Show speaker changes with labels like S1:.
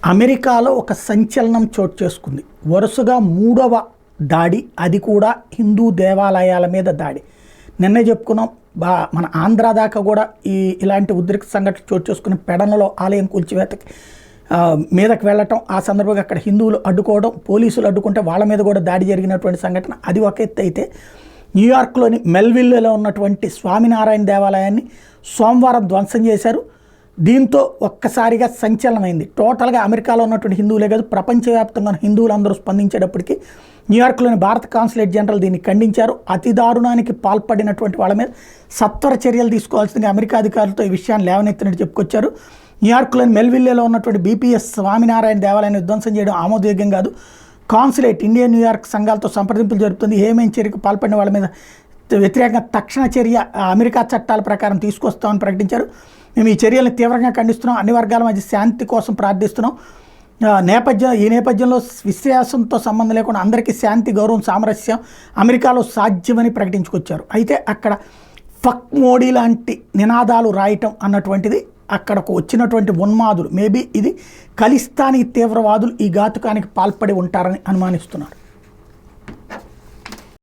S1: అమెరికాలో ఒక సంచలనం చోటు చేసుకుంది. వరుసగా మూడవ దాడి, అది కూడా హిందూ దేవాలయాల మీద దాడి. నిన్నే చెప్పుకున్నాం, మన ఆంధ్ర దాకా కూడా ఇలాంటి ఉద్రిక్త సంఘటన చోటు చేసుకుని పెడనలో ఆలయం కూల్చివేతకి మీదకి వెళ్ళటం, ఆ సందర్భంగా అక్కడ హిందువులు అడ్డుకోవడం, పోలీసులు అడ్డుకుంటే వాళ్ళ మీద కూడా దాడి జరిగినటువంటి సంఘటన. అది ఒక ఎత్తు అయితే, న్యూయార్క్లోని మెల్విల్లులో ఉన్నటువంటి స్వామినారాయణ దేవాలయాన్ని సోమవారం ధ్వంసం చేశారు. దీంతో ఒక్కసారిగా సంచలనమైంది. టోటల్గా అమెరికాలో ఉన్నటువంటి హిందువులే కాదు, ప్రపంచవ్యాప్తంగా హిందువులందరూ స్పందించేటప్పటికి న్యూయార్క్లోని భారత కాన్సులేట్ జనరల్ దీన్ని ఖండించారు. అతి దారుణానికి పాల్పడినటువంటి వాళ్ళ మీద సత్వర చర్యలు తీసుకోవాల్సిందిగా అమెరికా అధికారులతో ఈ విషయాన్ని లేవనెత్తినట్టు చెప్పుకొచ్చారు. న్యూయార్క్లోని మెల్విల్లేలో ఉన్నటువంటి బీపీఎస్ స్వామినారాయణ దేవాలయాన్ని విధ్వంసం చేయడం ఆమోదయోగ్యం కాదు. కాన్సులేట్ ఇండియా న్యూయార్క్ సంఘాలతో సంప్రదింపులు జరుపుతుంది. ఏమేం చర్యకు పాల్పడిన వాళ్ళ మీద వ్యతిరేకంగా తక్షణ చర్య అమెరికా చట్టాల ప్రకారం తీసుకొస్తామని ప్రకటించారు. మేము ఈ చర్యలను తీవ్రంగా ఖండిస్తున్నాం, అన్ని వర్గాల మధ్య శాంతి కోసం ప్రార్థిస్తున్నాం. ఈ నేపథ్యంలో విశ్వాసంతో సంబంధం లేకుండా అందరికీ శాంతి, గౌరవం, సామరస్యం అమెరికాలో సాధ్యమని ప్రకటించుకొచ్చారు. అయితే అక్కడ ఫక్ మోడీ లాంటి నినాదాలు రాయటం అన్నటువంటిది అక్కడకు వచ్చినటువంటి ఉన్మాదులు, మేబీ ఇది ఖలిస్తానీ తీవ్రవాదులు ఈ ఘాతుకానికి పాల్పడి ఉంటారని అనుమానిస్తున్నారు.